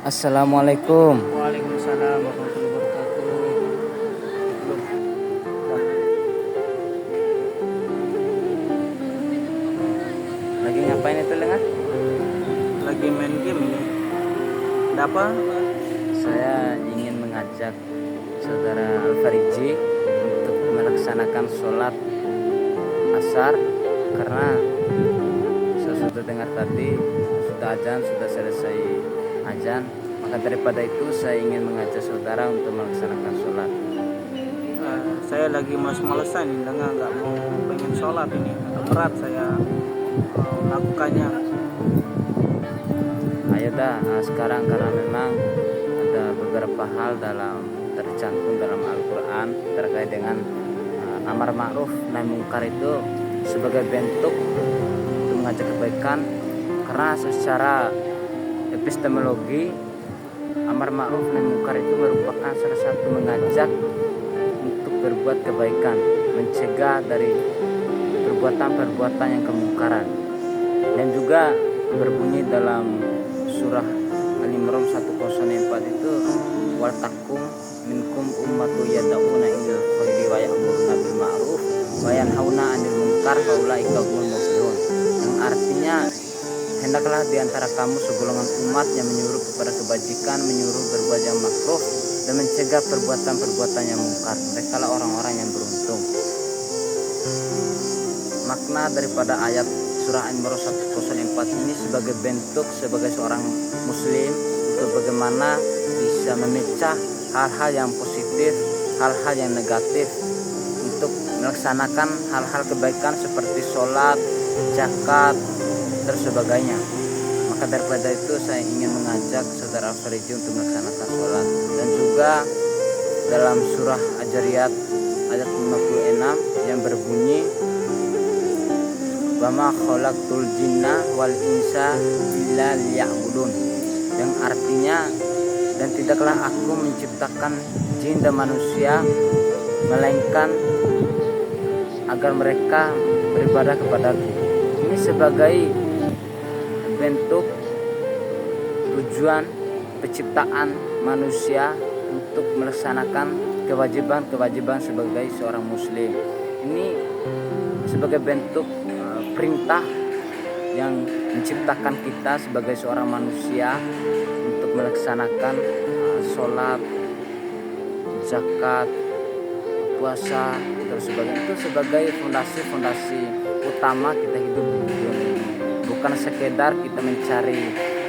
Assalamualaikum. Waalaikumsalam warahmatullahi wabarakatuh. Lagi ngapain itu Lengat? Lagi main game ini. Ada apa? Saya ingin mengajak saudara Al-Fariji untuk melaksanakan sholat asar, karena saya sudah dengar tadi sudah azan, sudah selesai azan. Maka daripada itu saya ingin mengajak saudara untuk melaksanakan sholat. Saya lagi males-malesan ini, nggak mau pengen sholat ini. Agak berat saya melakukannya. Ayo dah, sekarang karena memang ada beberapa hal tercantum dalam Al-Quran terkait dengan amar ma'ruf nahi mungkar itu sebagai bentuk untuk mengajak kebaikan, karena secara epistemologi amar ma'ruf nahi mungkar itu merupakan salah satu mengajak untuk berbuat kebaikan, mencegah dari perbuatan-perbuatan yang kemungkaran, dan juga berbunyi dalam surah Al-Imran 104 itu wal takum minkum ummatu yad'una ilal khairi wa ya'muruna bil ma'ruf wa yanhauna 'anil munkar wa ulaika humul muflihun, yang artinya hendaklah di antara kamu segolongan umat yang menyuruh kepada kebajikan, menyuruh berbuat yang makruh dan mencegah perbuatan-perbuatan yang mungkar. Merekalah orang-orang yang beruntung. Makna daripada ayat surah Al-Imran 104 ini sebagai bentuk sebagai seorang muslim untuk bagaimana bisa memecah hal-hal yang positif, hal-hal yang negatif, untuk melaksanakan hal-hal kebaikan seperti sholat, zakat, dan sebagainya. Maka daripada itu saya ingin mengajak saudara Al-Fariji untuk melaksanakan sholat. Dan juga dalam surah Al-Jariyat ayat 56 yang berbunyi wa ma khalaqtul jinna wal insa illa liya'budun, yang artinya dan tidaklah aku menciptakan jin dan manusia melainkan agar mereka beribadah kepadaku. Ini sebagai bentuk tujuan penciptaan manusia untuk melaksanakan kewajiban-kewajiban sebagai seorang muslim. Ini sebagai bentuk perintah yang menciptakan kita sebagai seorang manusia untuk melaksanakan sholat, zakat, puasa, dan sebagainya. Itu sebagai fondasi-fondasi utama kita hidup di dunia. Bukan sekedar kita mencari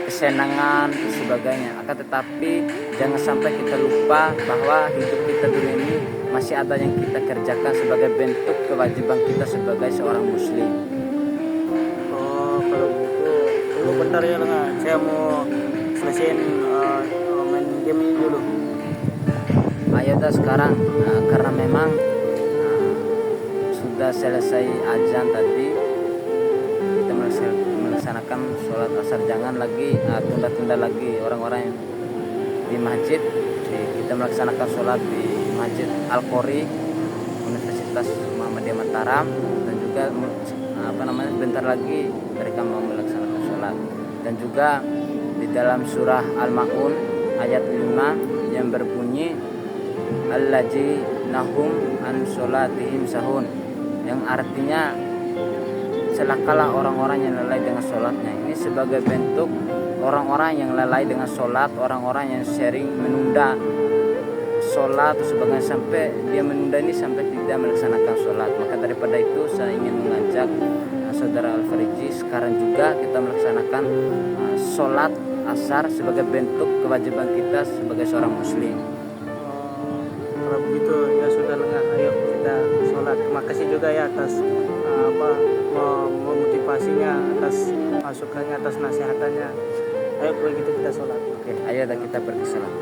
kesenangan dan sebagainya, akan tetapi jangan sampai kita lupa bahwa hidup kita dunia ini masih ada yang kita kerjakan sebagai bentuk kewajiban kita sebagai seorang muslim. Bentar ya Lengat, saya mau selesaiin main game ini dulu. Ayo dah sekarang, karena memang sudah selesai azan tadi, kita melaksanakan sholat asar. Jangan lagi tunda-tunda lagi orang-orang yang di masjid. Kita melaksanakan sholat di Masjid Al-Qori Universitas Muhammadiyah Mataram, dan juga sebentar lagi mereka mau melaksanakan sholat. Dan juga di dalam surah Al-Ma'un ayat 5 yang berbunyi allazi nahum an sholatihim sahun, yang artinya celakalah orang-orang yang lalai dengan sholatnya. Ini sebagai bentuk orang-orang yang lalai dengan sholat, orang-orang yang sering menunda sholat sebagai sampai dia menunda ini sampai tidak melaksanakan sholat. Maka daripada itu saya ingin mengajak saudara Al-Fariji sekarang juga kita melaksanakan sholat asar sebagai bentuk kewajiban kita sebagai seorang muslim. Kalau begitu ya sudah Lengat, ayo kita sholat. Terima kasih juga ya atas memotivasinya, atas masukannya, atas nasihatannya. Ayo kalau gitu kita sholat. Oke, ayo kita pergi sholat.